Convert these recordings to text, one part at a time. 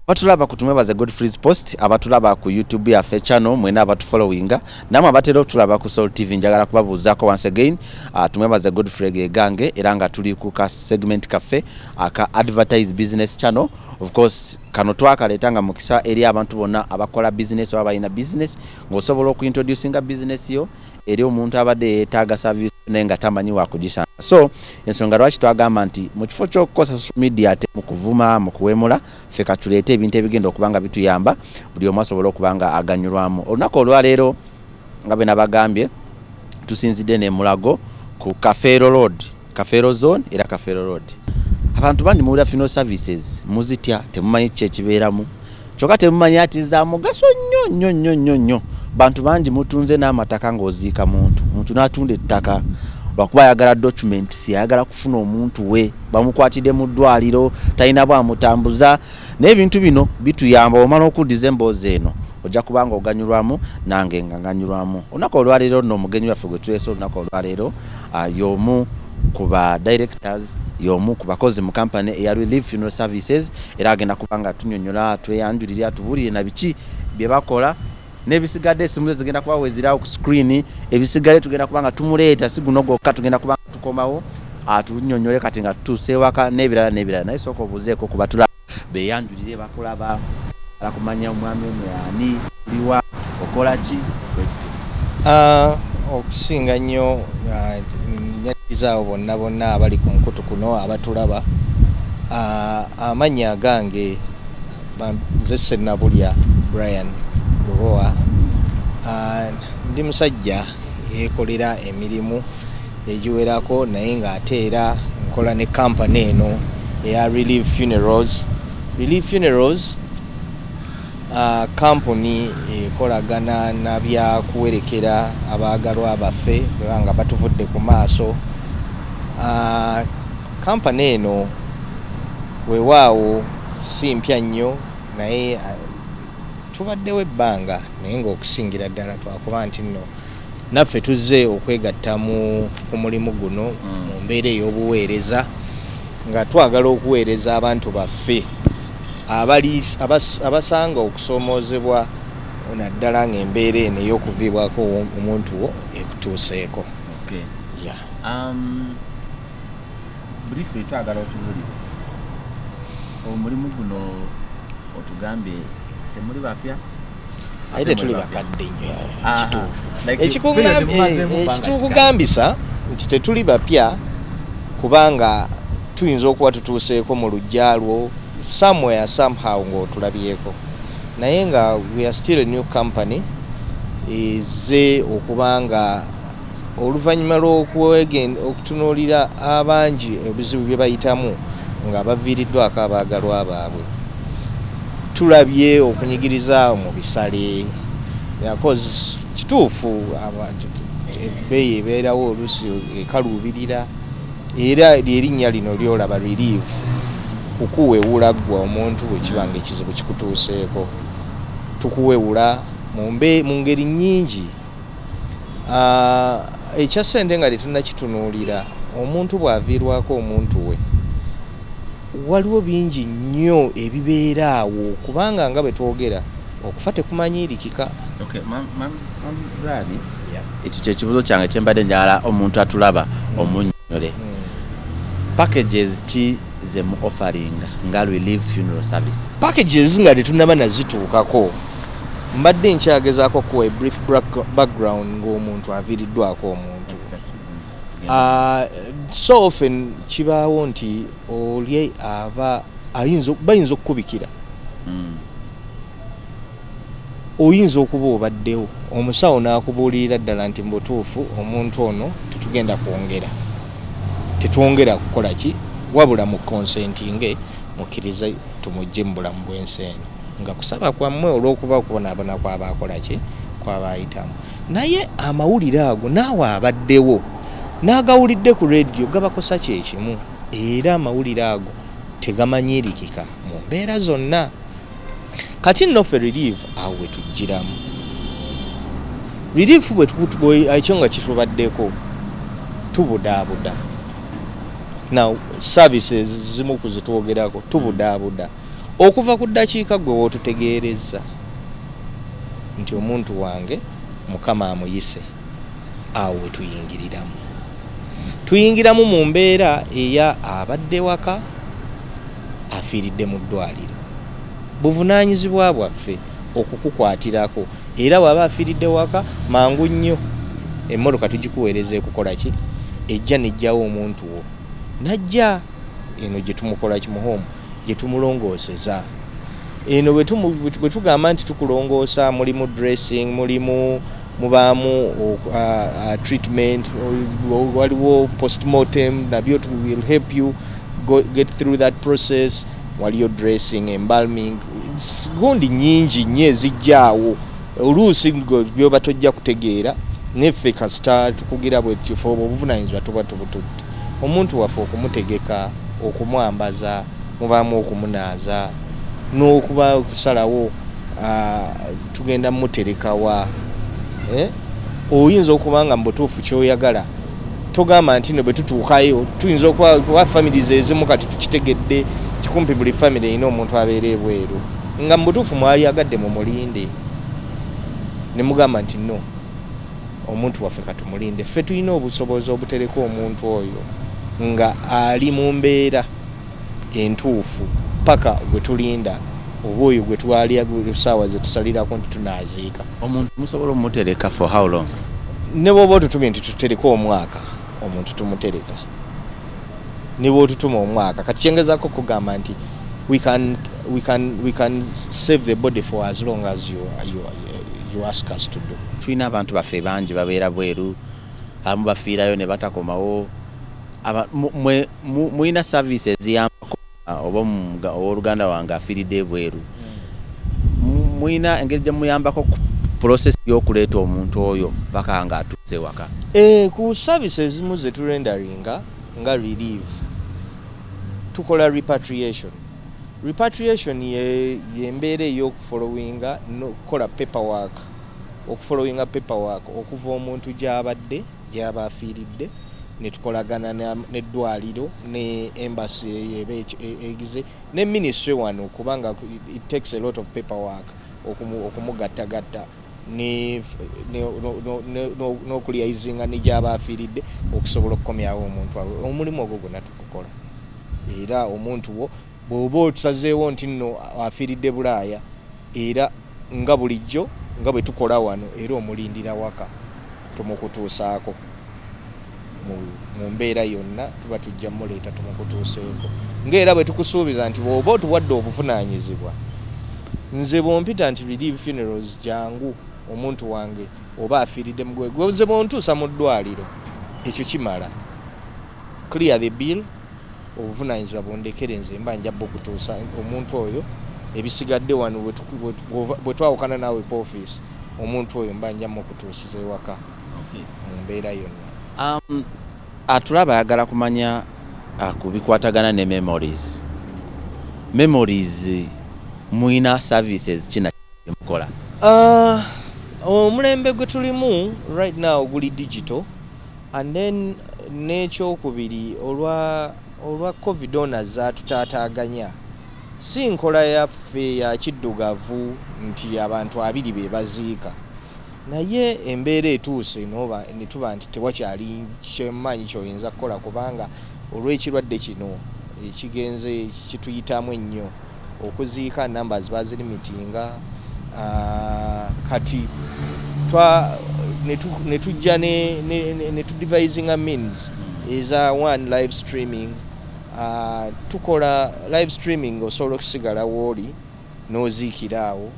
Abatulaba kutumwebaza Godfrey's Post, abatulaba ku YouTube yaffe channel mwena abatufollowinga, namwe abatera otulaba ku Soul TV njagala kubabuuzaako once again. Tumwebaza Godfrey gegange era nga tuli ku ka segment kaffe aka advertise business channel. Of course kano twakaleetanga mukisa eri abantu bonna abakola business oba balina business ng'osobola okuintroducinga business yo eri omuntu abadde yeetaaga service nenga tamanyi wa kugisa. So ensonga lwaki twagamba nti mu kifo ky'okukosa social media ate mu kuvuma mu kuwemula ffe katuleete ebintu ebigenda okubanga bituyamba buli omu asobola okubanga aganyulwamu. Olunaku olwaleero nga bwe nabagambye tusinzidde ne Mulago ku Kafeero Road, Kafeero Zone era Kafeero Road. Abantu bandi muwulira funeral services muzitya temumanyi kiki ekibeeramu kyokka temumanyi ati za mugaso nnyo. Bantu bangi mutunze n'amataka ng'oziika muntu n'atunda ettaka lwakuba ayagala documents, ayagala kufuna omuntu we, bamukwatidde mu ddwaliro talina bwamutambuza n'ebintu bino bituyamba omala okuddiza emboozi eno ojja kubanga oganyulwamu nange nga nganyulwamu. Olunaku olwaleero nno omugenyi waffe gwe tuleese olunaku olwaleero y'omu ku ba directors, y'omu ku bakozi mu company eya Releive Funeral Services era agenda kubanga tunyonyola tweyanjulira tubuulire na biki bye bakola n'ebisigadde esimu zigenda kuba wezirawo ku screen. Ebisigadde tugenda kubanga tumuleeta si guno gwokka, tugenda kubanga tukomawo tunyonyole kati nga tutuuse ewaka n'ebirala naye sooka obuuzeeko ku batulaba beeyanjulire bakulaba kumanya omwami ono ani liwa okola ki okusinga nnyo nyakizaawo bonna abali ku nkutu kuno abatulaba. Amannya gange nze Ssenabulya Brian Lubowa. Ndi musajja yeekolera emirimu egiwerako naye ng'ate era nkola ne kampani eno eya Releive Funerals. Releive Funerals kampuni ekolagana na bya kuwerekera abaagalwa baffe nga batuvudde ku maaso. Kampani eno weewaawo si mpya nnyo naye tubaddewo ebbanga naye ng'okusingira ddala twakuba nti nno naffe tuzze okwegatta ku mulimu guno mu mbeera ey'obuweereza nga twagala okuweereza abantu baffe abasanga okusoomoozebwa naddala ng'embeera eno ey'okuviibwako omuntu wo ekutuuseeko. Briefly twagala otubulire omulimu guno otugambye temuli bapya aye tetuli bakadde nnyo ekikugambisa nti tetuli bapya kubanga tuyinza okuba tutuuseeko mu lujja lwo somewhere somehow ng'otulabyeko naye nga we are still a new company ezze okubanga oluvannyuma lw'okutunuulira abangi ebizibu bye bayitamu nga baviiriddwako abaagalwa baabwe tulabye okunyigiriza mu bisale yakoze kituufu ebbeeyi ebeerawo oluusi ekaluubirira era erinnya lino lyolaba Releive kukuwewula ggwa omuntu bwe kibanga ekizibu kikutuuseeko tukuwewula mu ngeri nnyingi. Ekya ssente nga tetunnakitunuulira omuntu bw'aviirwako omuntu we waliwo bingi nnyo ebibeera awo kubanga nga bwe twogera okufa tekumanyiirikika. Ekyo kyekibuzo kyange kyembadde njagala omuntu atulaba omunnyonnyola packages ki ze mu offering nga Releive Funeral Services. Packages nga tetunnaba nazituukako mbadde nkyagezaako kuwa a brief background ng'omuntu aviiriddwako omuntu. So often kibaawo nti oli bayinza okukubikira oyinza okuba obaddewo omusawo n'akubuulirira ddala nti mbutuufu omuntu ono tetwongera kukola ki wabula mu consentinge mukkirize tumugje mu bulamu bw'ensi eno nga kusaba kwammwe olw'okuba okubonaabona kw'abaakola ki kw'abaayitamu. Naye amawulire ago naawe abaddewo n'agawulidde ku radio gabakosa kyekimu era amawulire ago tegamanyiirikika mu mbeera zonna. Kati nno ffe Releive awo we tujjiramu. Releive ekyo nga kitubaddeko tubudaabuda. Now services zimu kuzitwogerako tubudaabuda okuva ku ddakiika gwe wootutegeereza nti omuntu wange Mukama amuyise, awo we tuyingiramu mu mbeera eya abadde waka afiiridde mu ddwaliro. Buvunaanyizibwa bwaffe okukukwatirako, era bw'aba afiiridde waka mangu nnyo emmotoka tugikuweereza ekukola ki, ejja nejjawo omuntu wo, najja eno gye tumukola ki muhoomu, gye tumulongooseza. Eno bwe tugamba nti tukulongoosa, mulimu dressing, mubaamu treatment, waliwo postmortem, nabyo will help you get through that process. Waliyo dressing, embalming, gundi nyingi nnyo ezijjaawo. Oluusi byoba tojja kutegeera, neffe kasita tukugira bwe kifo obuvunaanyizibwa tuba tubutudde. Omuntu waffe okumutegeka, okumwambaza, mubaamu okumunaaza, n'okuba okusalawo tugenda muterekawa. Oyinza okuba nga mubutuufu kyoyagala, togamba nti no bwe tutuukayo tuyinza okuba families ezimu kati tukitegedde kikumpi buli family erina omuntu abeera ebweru, nga mubutuufu mwali agadde mu mulinde, ne mugamba nti no, omuntu waffe katumulinde. Ffe tulina obusobozi obutereka omuntu oyo nga ali mu mbeera entuufu paka gwe tulinda oba oyo gwe twali essaawa ze tusalirako nti tunaaziika. Omuntu musobola omutereka for how long? Ne bw'oba otutumye nti tutereka omwaka, omuntu tumutereka. Ne bw'otutuma omwaka, kati kyengezaako kugamba nti we can save the body for as long as you ask us to do. Tulina abantu baffe bangi babeera bweru, abamu bafiirayo ne batakomawo. Muyina services ziyambako oba owooluganda wange afiiridde ebweru, muyina engeri gye muyambako ku process y'okuleeta omuntu oyo paka nga atuuse waka? Ku services ezimu ze turendaringa nga Releive tukola repatriation. Repatriation y'embeera ey'okufollowinga n'okukola paperwork, okufollowinga paperwork okuva omuntu gy'abadde gy'aba afiiridde, ne tukolagana n'eddwaliro ne embassy egize ne ministry wano, kubanga it takes a lot of paperwork okumugattagatta n'okuliaizinga ne gy'aba afiiridde okusobola okukomyawo omuntu awo. Omulimu ogwo gwonna tukukola, era omuntu wo bw'oba otusazeewo nti nno afiiridde Bulaaya, era nga bulijjo nga bwe tukola wano, era omulindira waka tumukutuusaako mu mbeera yonna, tuba tujja muleeta tumukutuuseeko, ng'era bwe tukusuubiza nti bw'oba otuwadde obuvunaanyizibwa, nze bw'ompita nti Releive Funerals jangu omuntu wange oba afiiridde mugwegwe, nze bw'ontuusa mu ddwaliro, ekyo kimala. Clear the bill, obuvunaanyizibwa bundekere, nze mba njja okutuusa omuntu oyo. Ebisigadde wano bwe twawukana naawe ku office, omuntu oyo mba njja mukutuusiza ewaka mu mbeera yonna. Atulaba ayagala kumanya ku bikwatagana ne memories muyina services kina mukola? Omulembe gwe tulimu right now guli digital, and then n'ekyokubiri olwa covid zaatutaataaganya, si nkola yaffe ya kiddugavu nti abantu 2 be baziika, naye embeera etuuse ne tuba nti tewakyali kyemmanyi kyoyinza kukola, kubanga olw'ekirwadde kino ekigenze kituyitamu ennyo okuziika, numbers bazilimitinga. Kati ne tujja ne tudevisinga means eza one live streaming. Tukola live streaming, osobola okusigala wooli n'oziikira awo,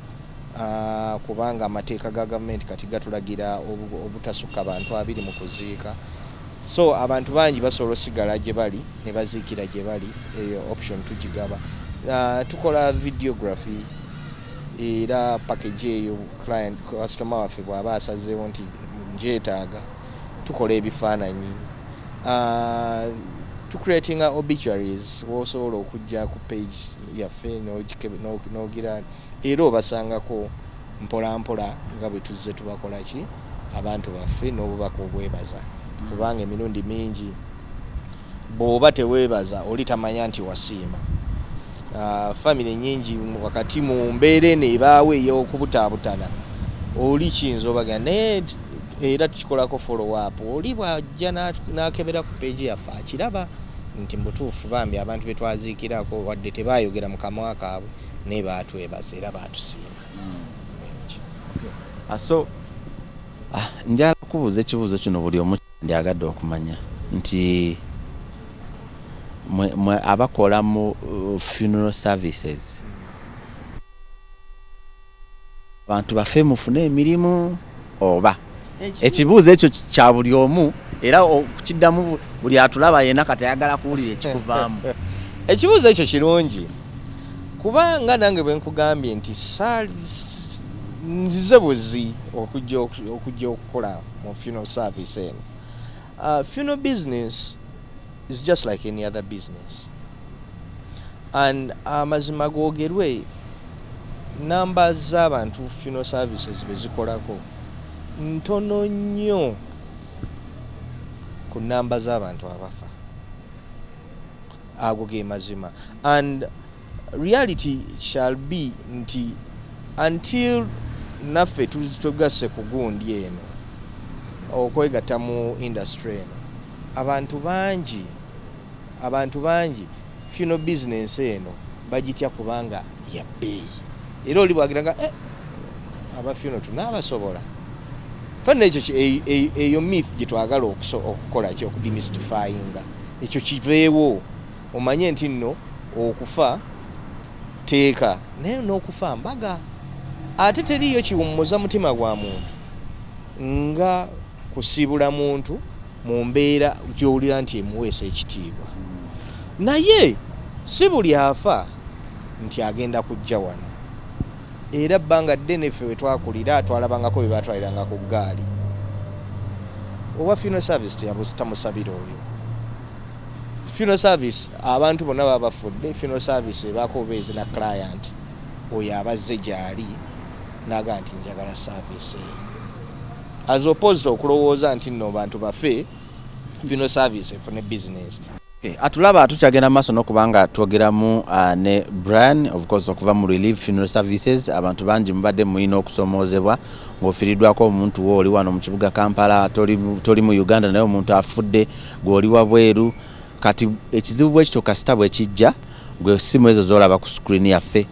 kubanga amateeka ga gavumenti kati gatulagira obutasukka abantu 2 mu kuziika. So abantu bangi basobola osigala gye bali ne baziikira gye bali, eyo option tugigaba. Tukola videography, era package eyo customer waffe bw'aba asazeewo nti njeetaaga, tukola ebifaananyi. Creating obituaries, wosobola okujja ku page yaffe n'ogira, era obasangako mpola mpola nga bwe tuzze tubakola ki abantu baffe n'obubaka obwebaza, kubanga emirundi mingi bw'oba teweebaza oli tamanya nti wasiima. family nyingi wakati mu mbeere nebaawe ey'okubutaabutana oli kiyinza obaga naye era tukikolako follow up oli bw'ajja n'akebera ku peegi yaffe akiraba nti mutuufu bambi abantu be twaziikirako wadde tebaayogera mu kamwa kaabwe naye baatwebaza era baatusiima. So njala kubuuza ekibuuzo kino buli omu ndyagadde okumanya nti mwe abakola mu funeral services abantu baffe mufune emirimu oba ekibuuzo ekyo kya buli omu era okiddamu buli atulaba yena kati ayagala kuwulira ekikuvaamu. Ekibuuzo ekyo kirungi kubanga nange bwe nkugambye nti nzize buzi okujja okukola mu funeral service eno. Funeral business is just like any other business, and amazima googerwe namba z'abantu funeral services bezikolako ntono nnyo ku namba z'abantu abafa. Ago ge mazima, and reality shall be nti until naffe tugasse ku gundi eno okwegatta mu industry eno abantu bangi funeral business eno bagitya kubanga ya bbeeyi era oli bwagiranga aba funeral tunaabasobola fana ekyo eyo myth gye twagala okukola ki okudemystifyinga ekyo kiveewo omanye nti nno okufa teeka naye n'okufa mbaga ate teriyo kiwummuza mutima gwa muntu nga kusiibula muntu mu mbeera gy'owulira nti emuweesa ekitiibwa. Naye si buli afa nti agenda kujja wano, era bbanga ddene ffe we twakulira twalabangako bwe batwaliranga ku ggaali. Owa funeral service tamusabira oyo. Funeral service abantu bonna baba bafudde. Funeral service ebaako obeezi na client oyo abazze gy'ali naga nti njagala service as opposed to okulowooza nti nno bantu bafe funeral service efune business. Atulaba atukyagenda maaso n'okubanga twogeramu ne Brian of course okuva mu Releive Funeral Services. Abantu bangi mubadde muyina okusomoozebwa ng'ofiiriddwako omuntu wo oli wano mu kibuga Kampala, toli mu Uganda naye omuntu afudde gw'oli wabweru. Kati ekizibu bwekityo kasita bwe kijja gwe essimu ezo z'olaba ku screen yaffe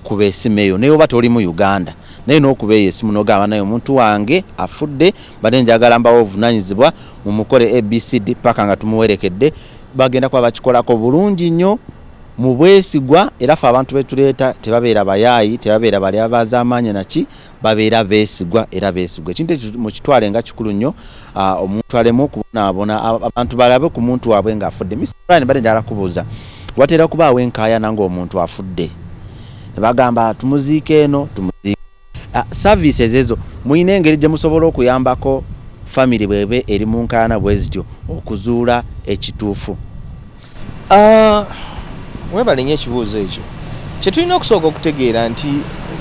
kuba essimu eyo naye oba toli mu Uganda naye n'okuba eyo essimu n'ogamba naye omuntu wange afudde badde njagala mbawo obuvunaanyizibwa mu mukole ABCD paka nga tumuwerekedde. Bagenda kuba bakikolako bulungi nnyo mu bwesigwa era ffe abantu betuleeta tebabeera bayaayi, tebabeera bali abazaamaanyi naki, babeera beesigwa era beesigwa. Ekintu mu kitwale nga kikulu nnyo omuntu alemu okubonaabona abantu balabe ku muntu waabwe ng'afudde. Mr. Brian badde njagala kubuuza watera kubaawo enkaayana ng'omuntu afudde ne bagamba tumuziike eno tumuziike. Services ezo muyina engeri gye musobola okuyambako family bwebe eri mu nkaayana bwe zityo okuzuula ekituufu? Webale nnyo ekibuuzo ekyo. Kye tulina okusooka okutegeera nti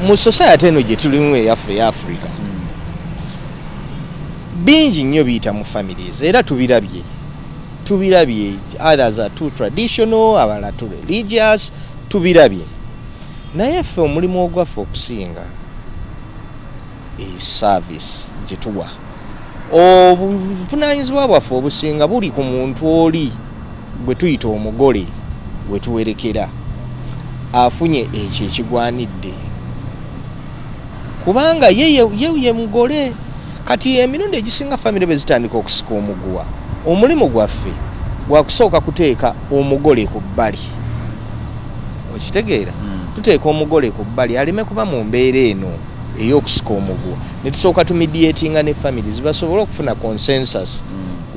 mu society eno gye tulimu eyaffe eya Africa bingi nnyo biyita mu families era tubirabye others are too traditional, abalala too religious, tubirabye. Naye ffe omulimu ogwaffe okusinga service gye tuwa obuvunaanyizibwa bwaffe obusinga buli ku muntu oli bwe tuyita omugole bwe tuwerekera afunye ekyo ekigwanidde kubanga ye mugole. Kati emirundi egisinga family bwe zitandika okusika omuguwa omulimu gwaffe gwa kusooka kuteeka omugole ku bbali. Okitegeera? Tuteeka omugole ku bbali aleme kuba mu mbeera eno ey'okusika omuguwa ne tusooka tumediatinga ne families basobole okufuna consensus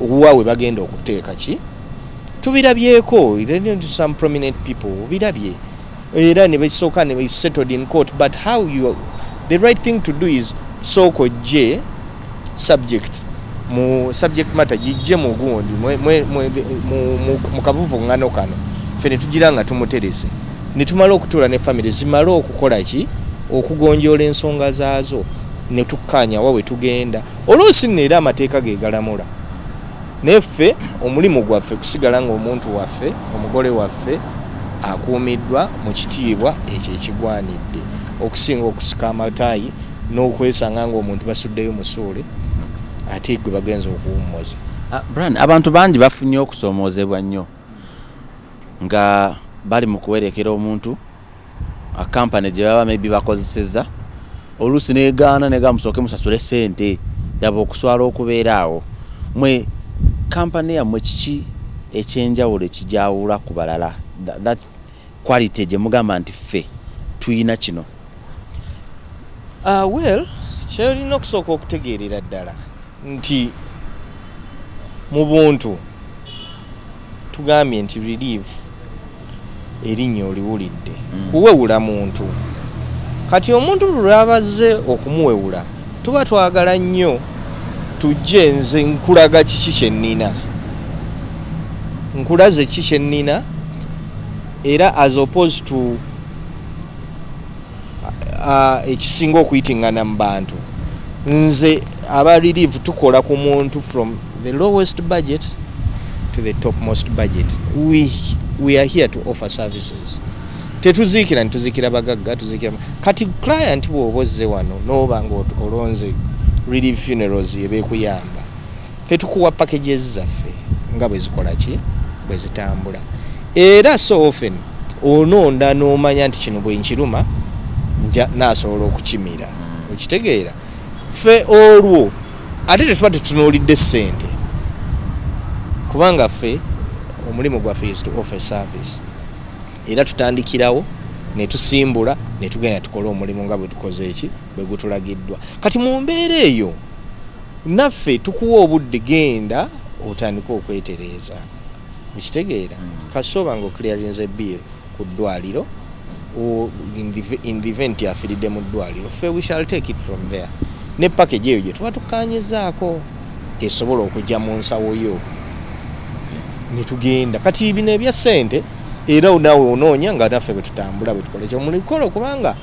okuwa we bagenda okuteeka ki. Tubirabyeko some prominent people birabye era ne basooka ne settled in court, but how the right thing to do is soko je subject matter jije mu gundi mu kavuvu ngano kano fene tujiranga tumuterese ne tumala okutula ne family zimala okukola ki okugonjola ensonga zaazo ne tukkanya wawe tugenda oluusi neera amateeka gegalamula neffe omulimu gwaffe kusigala nga omuntu waffe omugole waffe akuumiddwa mu kitiibwa ekyo ekigwanidde okusinga okusika amataayi n'okwesanga ng'omuntu basuddeyo musuule ate gwe bagenza okuwummuza. Brian, abantu bangi bafunye okusoomoozebwa nnyo nga bali mu kuwerekera omuntu akampani gye baba maybe bakozesezza oluusi negaana negamusooke musasule ssente yaba okuswala okubeera awo. Mwe kampani yammwe kiki ekyenjawulo ekijawula ku balala, that quality gye mugamba nti ffe tuyina kino? Well, kyolina okusooka okutegeerera ddala nti mu buntu tugambye nti Releive erinnya oliwulidde kuwewula muntu. Kati omuntu lwabazze okumuwewula tuba twagala nnyo tujje nze nkulaga kiki kyennina, nkulaze kiki kyennina, era as opposed to ekisinga okuyitingana mu bantu. Nze aba Releive tukola ku muntu from the lowest budget to the topmost budget. We are here to offer services. Tetuziikira ntuzikira bagagga, tuzikira kati client bw'obozze wano n'oba nga olonze Releive Funerals yebeekuyamba, ffe tukuwa packages zaffe nga bwe zikola ki, bwe zitambula. Era so often ononda n'omanya nti kino bwe nkiruma naasobola okukimira, okitegeera. Ffe olwo ate tetuba tetunuulidde ssente, kubanga ffe omulimu gwaffe is to offer service. Era tutandikirawo ne tusimbula ne tugenda tukole omulimu nga bwe tukoze eki bwe gutulagiddwa. Kati mu mbeera eyo naffe tukuwa obudde, genda otandika okwetereeza, okitegeera. Kasoba nga oclearinze bill ku ddwaliro in the event afiiridde mu ddwaliro, ffe we shall take it from there. Ne package eyo gye tuba tukanyizaako esobola okujja mu nsawo yo ne tugenda. Kati bino ebya ssente era naawe onoonya nga naffe bwe tutambula bwe tukola ekyo mukolo, kubanga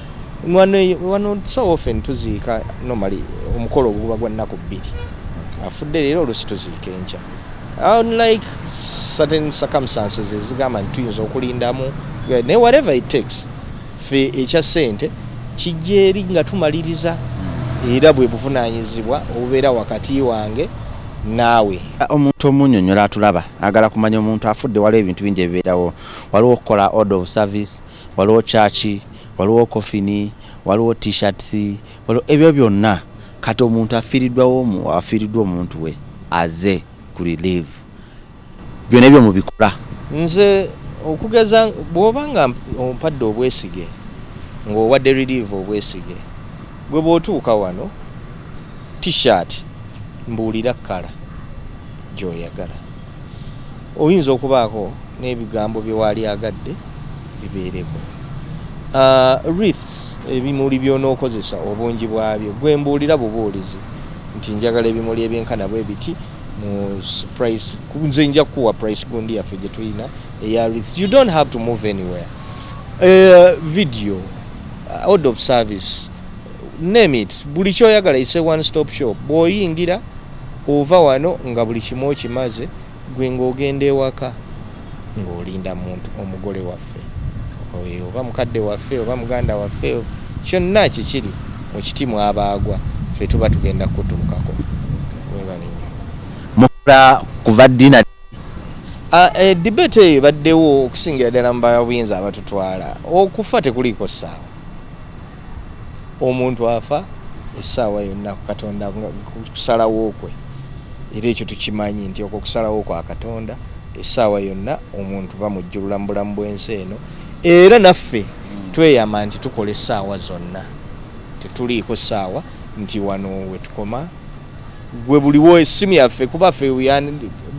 wano so often tuziika normally omukolo guba gwa nnaku 2. Afudde leero oluusi tuziika enkya. Unlike certain circumstances ezigamba nti tuyinza okulindamu ne whatever it takes, ffe ekya ssente kijja eri nga tumaliriza, era bwe buvunaanyizibwa obubeera wakati wange naawe. Omuntu omunnyonnyola atulaba agala kumanya omuntu afudde, waliwo ebintu bingi ebibeerawo. Waliwo okukola order of service, waliwo church, waliwo coffin, waliwo t-shirts, waliwo ebyo byonna. Kati omuntu afiiriddwa omuntu we aze ku Releive, byonna ebyo mubikola? Nze okugeza bw'obanga ompadde obwesige ng'owadde Releive obwesige, bwe bw'otuuka wano t-shirt mbuulira kala gy'oyagala. Oyinza okubaako n'ebigambo bye waali agadde bibeereko. Wreaths, ebimuli by'onookozesa obungi bwabyo, gwe mbuulira bubuulizi nti njagala ebimuli ebyenkana bwe biti mu price. Nze nja kuwa price gundi yaffe gye tulina eya wreaths. You don't have to move anywhere. Video, order of service, name it, buli kyoyagala is a one stop shop. Bw'oyingira ova wano nga buli kimu okimaze, gwe ng'ogenda ewaka ng'olinda muntu omugole waffe oba mukadde waffe oba muganda waffe, kyonna kikiri mu kitimu abaagwa, ffe tuba tugenda kutuukako. Mukola kuva dina debate eyo baddewo okusingira ddala mu bayabuyinza abatutwala. Okufa tekuliiko ssaawa, omuntu afa essaawa yonna ku Katonda kusalawo kwe, era ekyo tukimanyi nti okwo kusalawo kwa Katonda essaawa yonna omuntu bamujjulula mu bulamu bw'ensi eno. Era naffe tweyama nti tukola essaawa zonna, tetuliiko ssaawa nti wano we tukoma. Gwe buliwo essimu yaffe, kuba ffe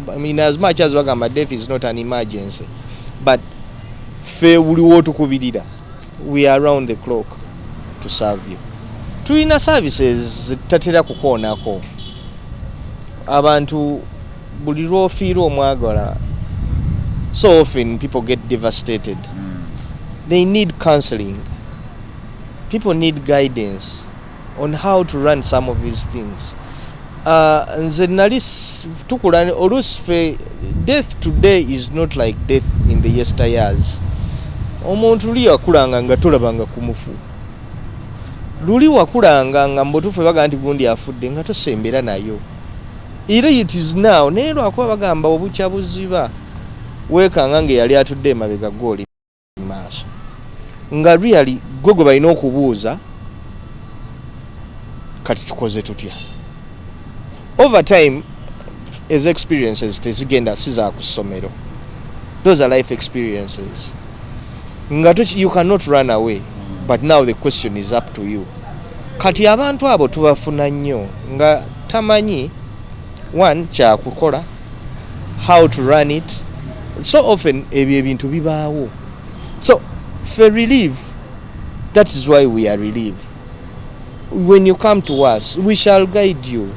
I mean, as much as bagamba death is not an emergency, but ffe buliwo tukubirira, we are around the clock to serve you. Tulina services zitatera kukoonako. Abantu buli lw'ofiirwa Omwagarwa, so often people get devastated. They need counseling. People need guidance on how to run some of these things. Nze nali tukula oluusi ffe, death today is not like death in the yesteryears. omuntu luli akulanga nga tolabanga kumufu luli wakulanga nga mbutufu baga nti gundi afudde nga tosembera nayo era it is now naye lwakuba bagamba obukya buziba weekanga nga yali atudde emabega goli maaso nga really gwe gwe balina okubuuza kati tukoze tutya over time as experiences tezigenda siza ku ssomero. Those are life experiences. You cannot run away. But now the question is up to you. Kati abantu abo tubafuna nnyo nga tamanyi one kya kukola, how to run it. So often ebyo ebintu bibaawo. So for Releive, that is why we are Releive. When you come to us, we shall guide you,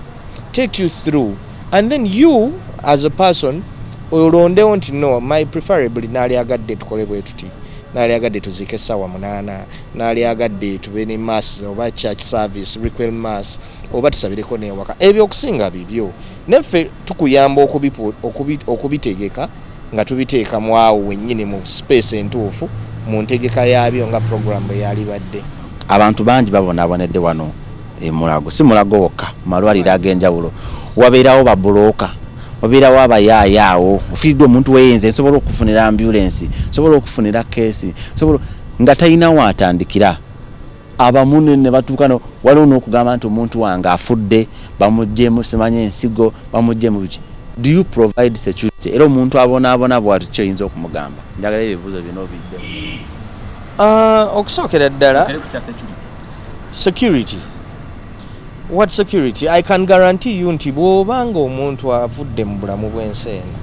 take you through, and then you as a person olonde want to know my preferably nali agadde tukole bwe tuti nali agadde tuzike sawa 8 nali agadde tube ne mass oba church service requiem mass oba tusabireko ne waka ebyo okusinga bibyo neffe tukuyamba okubitegeka nga tubiteeka mu awo wennyini mu space entuufu mu ntegeka yabyo nga program yali badde. Abantu bangi babonabonedde wano Mulago si Mulago wokka malwaliro ag'enjawulo wabeerawo babulooka wabeerawo abayayaawo ofiiriddwa omuntu weyenze nsobola okufunira ambulance nsobola okufunira keesi nsobola nga talina waatandikira abamu ne batuukano waliwo n'okugamba nti omuntu wange afudde bamuggyemu simanye ensigo bamuggyemu biki. Do you provide security? Era omuntu abonaabona bw'ati kyoyinza okumugamba njagala ebibuuzo bino obiddemu. Okusookera ddala security. What security? I can guarantee you nti bw'obanga omuntu avudde mu bulamu bw'ensi eno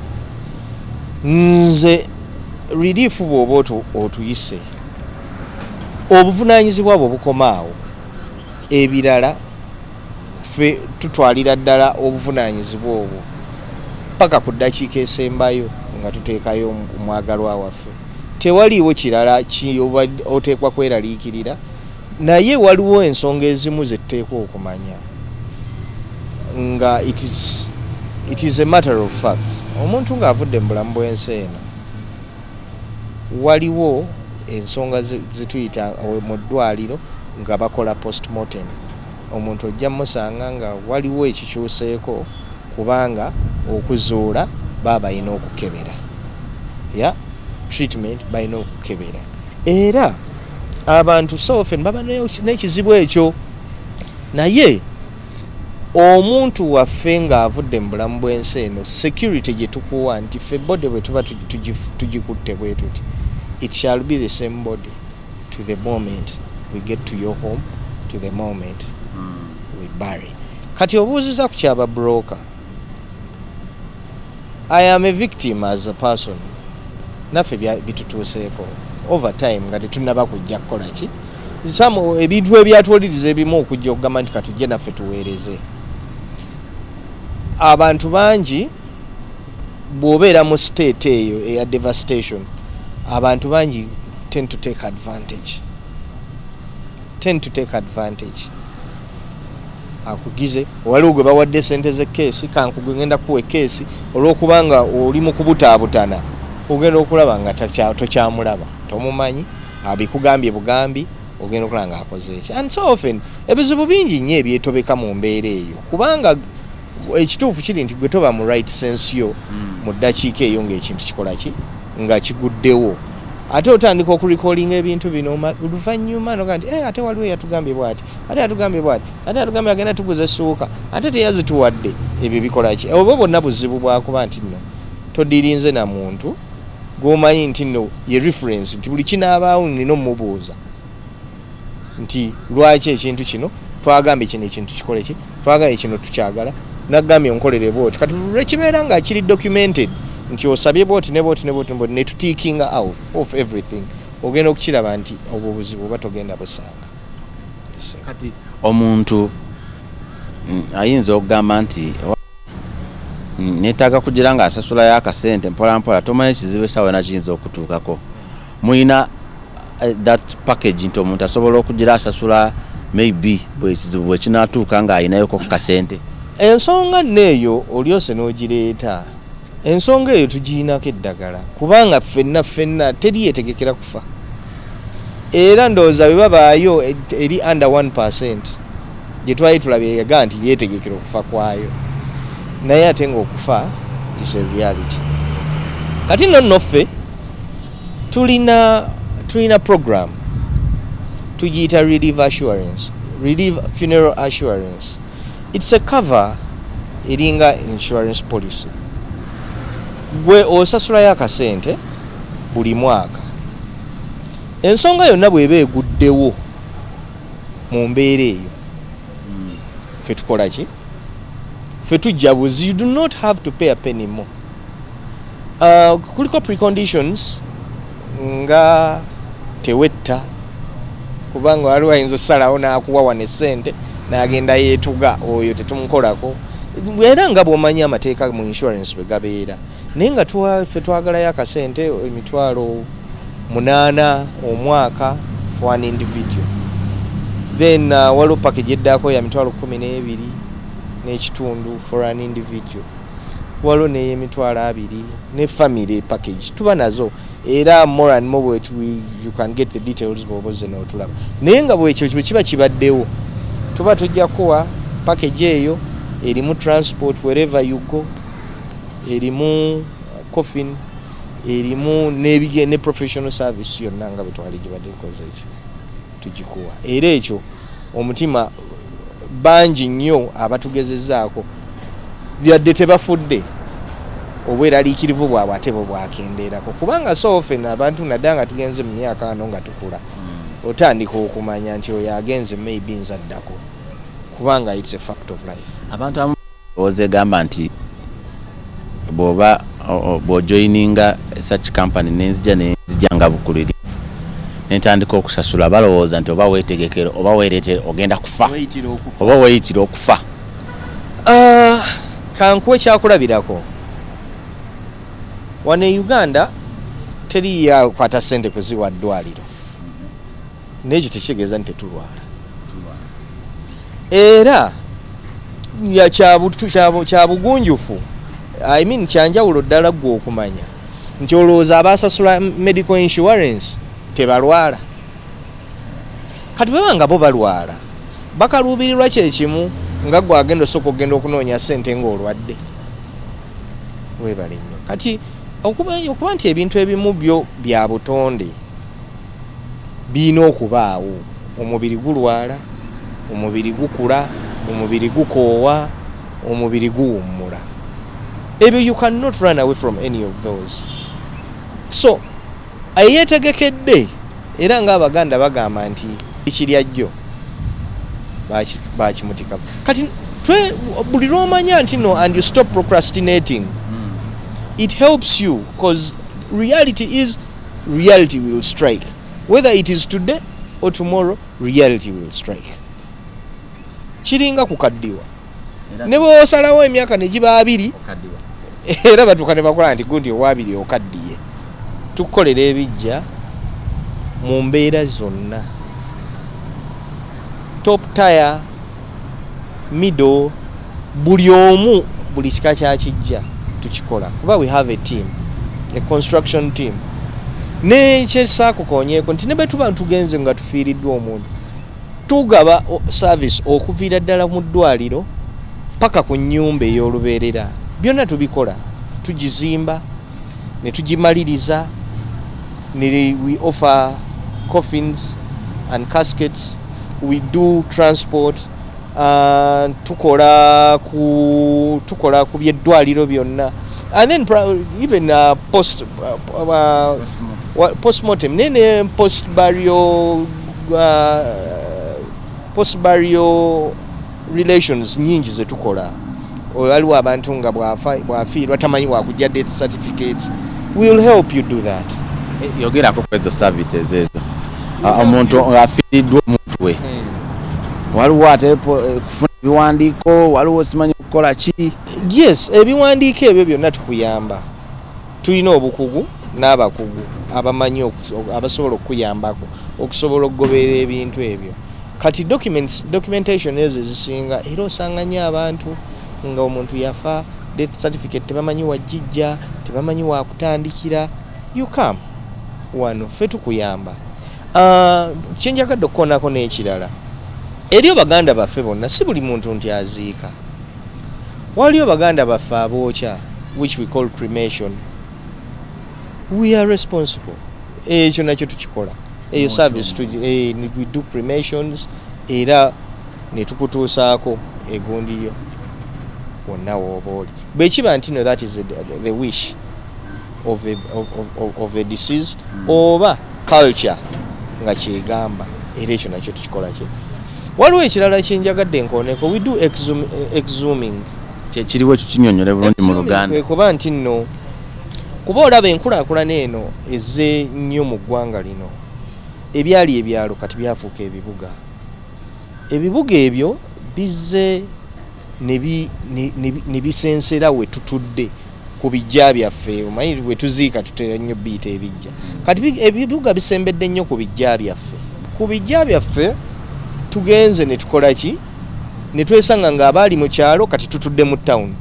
nze Releive bw'oba otuyise obuvunaanyizibwa bwo bukomaawo ebirala ffe tutwalira ddala obuvunaanyizibwa obwo paka ku ddakiika esembayo nga tuteekayo omwagalwa waffe tewaliiwo kirala oteekwa kweraliikirira naye waliwo ensonga ezimu zetteekwa okumanya nga it is a matter of fact omuntu ng'avudde mu bulamu bw'ensi eno waliwo ensonga zituyita mu ddwaliro nga bakola postmortem omuntu ojja musanga nga waliwo ekikyuseeko kubanga okuzuula baba balina okukebera treatment balina okukebera era abantu so often baba n'ekizibu ekyo naye omuntu waffe ng'avudde mu bulamu bw'ensi eno security gye tukuwa nti ffe bode bwe tuba tugikutte bwe tuti it shall be the same body to the moment we get to your home to the moment we bury. Kati obuuziza ku kyaba broker, I am a victim as a person. Naffe bitutuuseeko over time nga tetunnaba kujja kukola ki ebintu ebyatuwuliriza ebimu okujja okugamba nti katujje naffe tuweereze. Abantu bangi bw'obeera mu state eyo eya devastation abantu bangi tend to take advantage. Akugize waliwo gwe bawadde ssente z'ekkeesi kankugwe ngenda kuwa ekkeesi olw'okubanga oli mu kubutaabutana ogenda okulaba nga tokyamulaba tomumanyi abikugambye bugambi ogenda okulaba nga akoze eki. And so often ebizibu bingi nnyo ebyetobeka mu mbeera eyo kubanga ekituufu kiri nti gwe toba mu right sense yo mu ddakiika eyo ng'ekintu kikola ki nga kiguddewo ate otandika okurecallinga ebintu bino oluvannyuma noga nti ate waliwo yatugambye bw'ati ate yatugambye bw'ati ate yatugambye agenda tuguza essuuka ate teyazituwadde. Ebyo bikola ki? Obwo bwonna buzibu bwakuba nti nno todirinze na muntu gwomanyi nti nno ye reference nti buli kinaabaawo nina omubuuza nti lwaki ekintu kino twagambye kino ekintu kikole ki twagambye kino tukyagala nagambye onkolere bwoti kati lwekibeera nga kiri documented nti osabye bwoti ne bwoti ne tutiikinga out of everything ogenda okukiraba nti obwo buzibu oba togenda busanga. Kati omuntu ayinza okugamba nti neetaaga kugira nga asasulayo akasente mpolampola tomanyi ekizibu ekyawena kiyinza okutuukako. Muyina that package nti omuntu asobola okugira asasula maybe bwekizibu bwe kinaatuuka ng'ayinayoko ku kasente. Ensonga neeyo olyose n'ogireeta ensonga eyo tugiinako eddagala kubanga ffenna teri yeetegekera kufa. era ndowooza bwe babaayo eri under 1% gye twali tulabye yaga nti yeetegekera okufa kwayo, naye ate ng'okufa is a reality. Kati nno nnoffe tulina program tugiyita Releive Funeral Assurance. It's a cover eringa insurance policy. Gwe osasulayo akasente buli mwaka. Ensonga yonna bw'eba eguddewo mu mbeera eyo, ffe tukola ki? Ffe tujjabuzi, you do not have to pay a penny more. Kuliko preconditions nga tewetta, kubanga waliwo ayinza osalawo n'akuwa wano essente n'agenda yeetuga oyo tetumukolako, era nga bw'omanyi amateeka mu insurance bwe gabeera. Naye nga ffe twagalayo akasente emitwalo 8 omwaka for an individual. Then waliwo package eddako ya mitwalo 12 n'ekitundu for an individual. Waliwo n'emitwalo 2 ne family package tuba nazo, era more and more you can get the details bw'oboze n'otulaba. Naye nga bwekyo kiba kibaddewo, tuba tujja kuwa package eyo erimu transport wherever you go, erimu coffin, erimu ne professional service yonna nga bwe twali gibadde koze ekyo tugikuwa. Era ekyo omutima bangi nnyo abatugezezzaako yadde tebafudde obweraliikirivu bwabwe ate bwe bwakendeerako, kubanga so often abantu nadda nga tugenze mu myaka ano nga tukula otandika okumanya nti oyo agenze maybe nzaddako, kubanga it's a fact of life. Abantu abamu ozegamba nti bw'ojoininga such company nenzija nga bukulirivu nentandika okusasula, balowooza nti oba weetegekera oba weereetere ogenda kufa oba weeyitira okufa. Kankuwe kyakulabirako. Wano e Uganda teri yakwata ssente kuziwa ddwaliro, n'ekyo tekitegeeza nti tetulwala. Era kya bugunjufu, I mean kyanjawulo ddala gwe okumanya nti olowooza abasasula medical insurance tebalwala. Kati bwe banga bo balwala bakaluubirirwa kyekimu nga gwe agenda osooka okugenda okunoonya ssente ng'olwadde. Weebale nnyo. Kati okuba nti ebintu ebimu byo bya butonde birina okubaawo. Omubiri gulwala, omubiri gukula, omubiri gukoowa, omubiri guwummula. Ebyo you cannot run away from any of those. So ayeetegekedde, era ng'Abaganda bagamba nti ekirya jjo bakimutika. Kati buli lw'omanya nti no and you stop procrastinating, it helps you, because reality will strike. Whether it is today or tomorrow, reality will strike. Kiringa kukaddiwa. Ne bwe osalawo emyaka ne giba 2 era batuuka ne bakola nti gundi owa2 okaddiye. Tukolera ebijja mu mbeera zonna, top tier, middle, buli omu buli kika kyakijja tukikola, kuba we have a team, a construction team. Ne kyesaakukoonyeeko nti ne bwe tuba tugenze nga tufiiriddwa omuntu, tugaba service okuviira ddala mu ddwaliro paka ku nnyumba ey'olubeerera. Byonna tubikola, tugizimba ne tugimaliriza. We offer coffins and caskets, we do transport, tukola ku byeddwaliro byonna, and then even post-mortem nene post-burial relations nyingi ze tukola. Waliwo abantu nga bwafiirwa tamanyi wakujja death certificate, we will help you do that. Yogerako ku ezo services ezo, omuntu afiiriddwa omuntu we, waliwo ate kufuna ebiwandiiko, waliwo simanyi kukola ki? Yes, ebiwandiiko ebyo byonna tukuyamba. Tulina obukugu n'abakugu abamanyi abasobola okuyambako okusobola okugoberera ebintu ebyo. Kati documentation ezo ezisinga era osanga nnyo abantu nga omuntu yafa, death certificate tebamanyi wajjijja, tebamanyi wakutandikira. You come wano ffe tukuyamba. kyenjagadde okukoonako n'ekirala eri baganda baffe bonna si buli muntu nti aziika waliyo baganda baffe abookya which we call cremation we are responsible ekyo nakyo tukikola eyo service we do cremations era netukutuusaako egundiyo wonna wooba oli bwekiba nti no that is the wish of the deceased oba culture nga kyegamba era ekyo nakyo tukikola kye waliwo ekirala kyenjagadde nkooneko we do exhuming kyekiriwo ekyo kinyonyole bulungi mu Luganda kuba nti nno kuba olaba enkulaakulana eno ezze nnyo mu ggwanga lino ebyali ebyalo kati byafuuka ebibuga ebyo bizze ne bisensera we tutudde ku bijja byaffe omanyi we tuziika tutera nnyo biyita ebijja kati ebibuga bisembedde nnyo ku bijja byaffe tugenze ne tukola ki ne twesanga ng'abaali mu kyalo kati tutudde mu town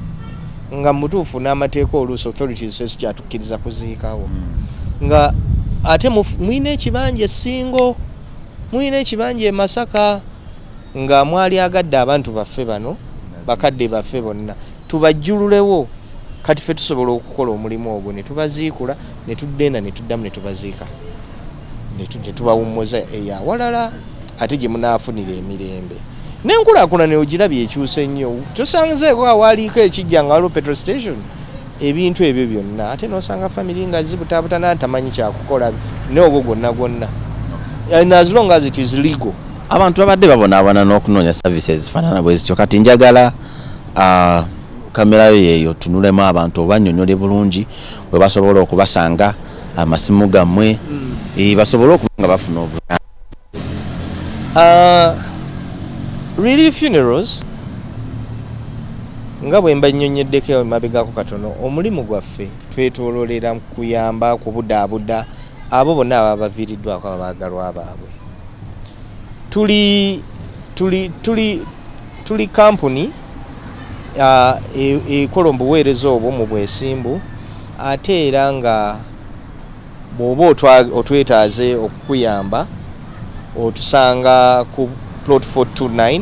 nga mutuufu n'amateeka oluusi authorities esikyatukkiriza kuziikawo nga ate mwine ekibanja essingo mwine ekibanja e Masaka nga mwali agadde abantu baffe bano bakadde baffe bonna tubajjululewo kati ffe tusobola okukola omulimu ogwo ne tubaziikula ne tuddeena ne tuddamu ne tubaziika ne tubawummuza eyawalala ate gye munaafunira emirembe n'enkulaakulana ogirabye ekyuse nnyo tusanzeeko awaaliiko ekijja nga waliwo petrol station ebintu ebyo byonna ate n'osanga family nga zibutaabutana tamanyi kyakukola n'ogwo gwonna as long as it is legal abantu babadde babonaabona n'okunoonya services zifaanana bwe zityo kati njagala kamera yo yeeyo tunulemu abantu obanyonyole bulungi bwe basobola okubasanga amasimu gammwe basobole okuba nga bafuna obuyambi Releive Funerals nga bwe mbanyonyeddeko emabegako katono omulimu gwaffe twetoololera kuyamba kubudaabuda abo bonna ababa baviiriddwako abaagalwa baabwe tuli kampuni ekola obuweereza obwo mu bwesimbu ate era nga bw'oba otwetaaze okukuyamba otusanga ku plot 429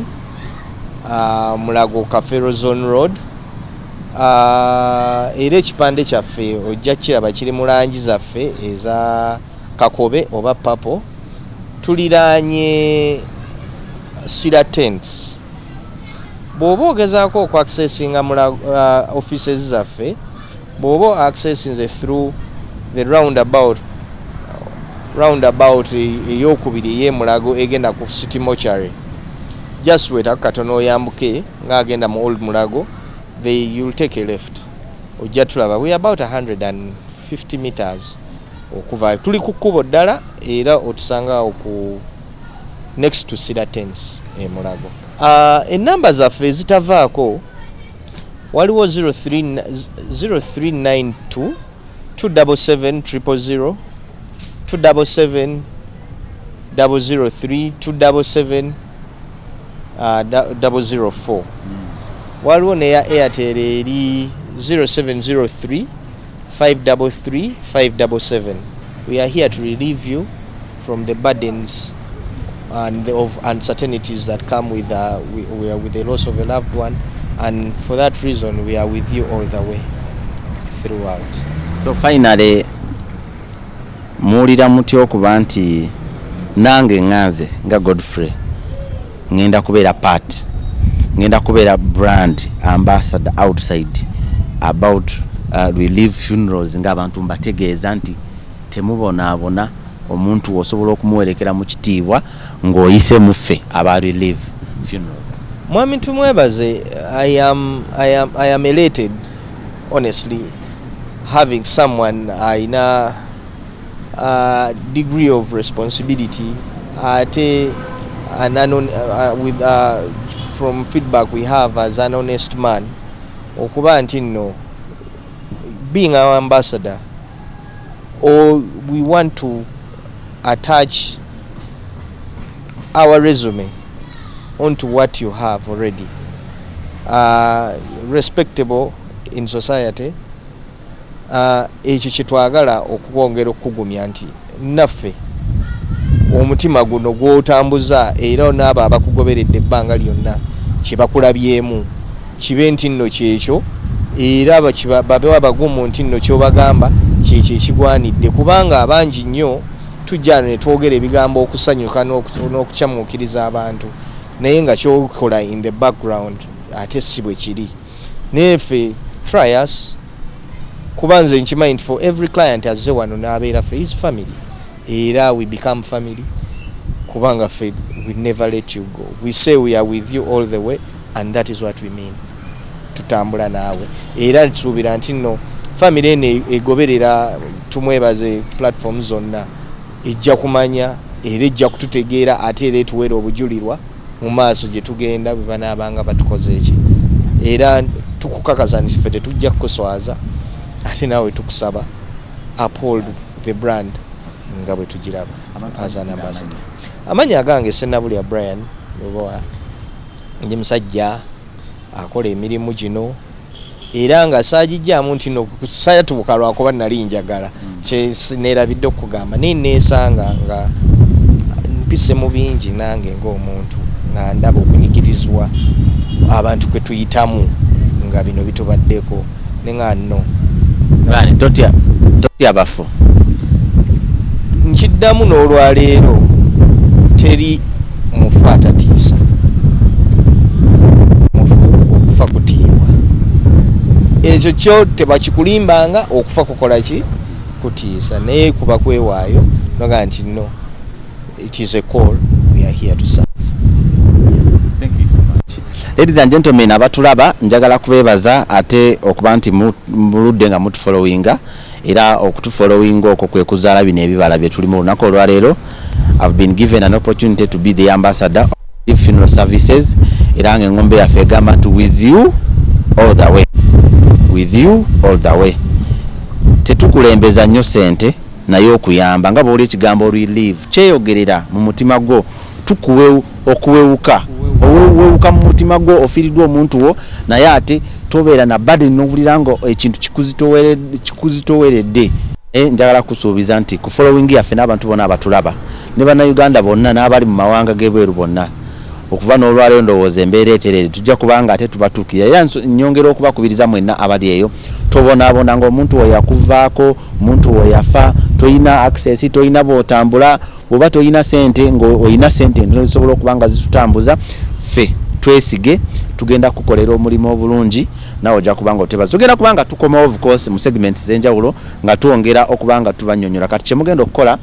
Mulago Kafero Zone Road era ekipande kyaffe ojja kiraba kiri mu langi zaffe eza kakobe oba papo tuliraanye Sira Tents bw'oba ogezaako okuaccessinga offices zaffe bw'oba accessinze through the roundabout eyokubiri ey'emulago egenda ku City Mortuary just wait katono oyambuke ng'agenda mu Old Mulago you'll take a left ojja tulaba we about 150 meters okuva tuli ku kkubo ddala era otusanga ku next to Sira Tents Mulago enamba zaffe ezitavaako waliwo 0392 277 000 277 003 277 004 waliwo neya Airtel eri 0703 533 577 we are here to relieve you from the burdens and of uncertainties that come with the loss of a loved one, and for that reason we are with you all the way throughout. So finally muwulira mutya okuba nti nange nganze nga Godfrey ngenda kubeera part ngenda kubeera brand ambassador outside about Releive Funerals ng'abantu mbategeeza nti temubonaabona omuntu osobola okumuwelekera mu kitiibwa ng'oyise muffe aba Releive Funerals. Mwami tumwebaze. I am elated honestly having someone in a degree of responsibility with from feedback we have as an honest man okuba nti no being our ambassador, or we want to attach our resume onto what you have already, respectable in society. Ekyo kyetwagala okwongera okugumya nti naffe omutima guno gwotambuza era n'abo abakugoberedde ebbanga lyonna kye bakulabyemu kibe nti nno kyekyo era babe abagumu nti nno kyobagamba kyekyo ekigwanidde kubanga abangi nnyo tujja ne twogera ebigambo okusanyuka n'okukyamuukiriza abantu naye nga kyokola in the background ate si bwe kiri nefe try us kuba nze nkimanyi nti for every client azze wano n'abeera for his family era we become family kubanga fe we never let you go we say we are with you all the way and that is what we mean tutambula naawe era ntusuubira nti nno family eno egoberera tumwebaze platform zonna ejja kumanya era ejja kututegeera ate era etuweera obujulirwa mu maaso gye tugenda bwe banaabanga batukoze eki era tukukakaza nti ffe tetujja kukuswaza ate naawe tukusaba uphold the brand nga bwe tugiraba as an ambassador. Amanya agange Ssenabulya Brian oba ndi musajja akola emirimu gino era nga saagijjaamu nti no kusayatubuka lwakuba nali njagala kyenerabidde okugamba neesanga nga mpise mu bingi nange ng'omuntu nga ndaba okunyigirizwa abantu kwe tuyitamu nga bino bitubaddeko ne nga nno Otya abafu nkiddamu n'olwaleero teri mufu atatiisa okufa kutiibwa ekyo kyo tebakikulimbanga okufa kukola ki kutiisa naye kuba kwewaayo noga nti no it is a call we are here to serve. Thank you so much. Ladies and gentlemen abatulaba njagala kubebaza ate okuba nti muludde nga mutufollowinga era okutufollowinga okwo kwe kuzaala bino ebibala bye tuli mu lunaku olwaleero. I've been given an opportunity to be the ambassador of Releive Funeral Services era nga engombe yaffe egamba nti with you all the way, with you all the way. Tetukulembeza nnyo ssente naye okuyamba nga bw'oli ekigambo Releive kyeyogerera mu mutima gwo tukuwe okuwewuka owewuka mu mutima gwo ofiilidwa omuntu wo naye ate tobeera na burden n'owulira nga ekintu kikuzitoweredde. Njagala kusuubiza nti ku following yaffe n'abantu bonna abatulaba ne bannayuganda bonna n'abali mu mawanga g'ebweru bonna okuva n'olwaleero ndowooza embeera eterere tujja kubanga ate tubatuukira era nnyongera okubakubiriza mwenna abali eyo tobonaabona ng'omuntu we yakuvaako omuntu we yafa toyina access toyina bw'otambula bw'oba toyina ssente ng'oyina ssente entono zisobola okuba nga zitutambuza ffe twesige tugenda kukolera omulimu obulungi nawe ojja kubanga otebaza tugenda kubanga tukoma of course mu segment z'enjawulo nga twongera okubanga tubannyonnyola kati kye mugenda okukola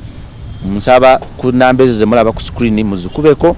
nsaba ku namba ezo ze mulaba ku screen muzikubeko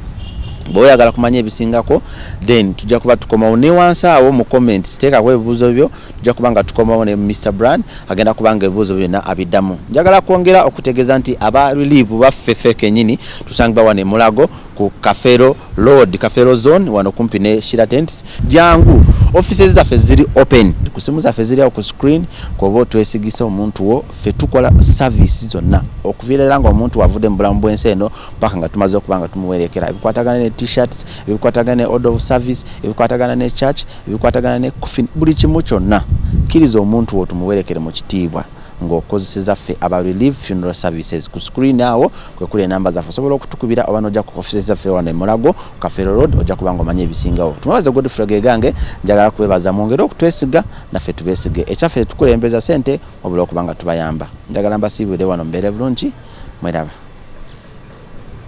bw'oyagala kumanya ebisingako then tujja kuba tukomawo ne wansi awo mu comments teekako ebibuuzo byo tujja kuba nga tukomawo ne Mr. Brand agenda kubanga ebibuuzo byonna abiddamu. Njagala kwongera okutegeeza nti aba Releive baffefe kennyini tusangibwa wano e Mulago ku Kafero Road, Kafero Zone wano kumpi ne Sheraton. Jangu offices zaffe ziri open ku simu zaffe ziri awo ku screen koba otwesigisa omuntu wo ffe tukola service zonna okuviirira nga omuntu wavudde mu bulamu bw'ensi eno paka nga tumaze okuba nga tumuwerekera ebikwatagana ne t-shirts ebikwatagana ne order of service ebikwatagana ne church ebikwatagana ne coffin buli kimu kyonna kkiriza omuntu wo tumuwerekere mu kitiibwa ng'okozeseza ffe aba Releive Funeral Services ku screen awo kwe kuli enamba zaffe osobola okutukubira oba n'ojja ku offices zaffe wano e Mulago Kafero Road ojja kubanga omanya ebisingawo. Tumwebaze Godfrey gange njagala kubebaza mwongere okutwesiga naffe tubeesige ekyaffe tukulembeza ssente obula okubanga tubayamba njagala mbasiibire wano mbeere bulungi mweraba.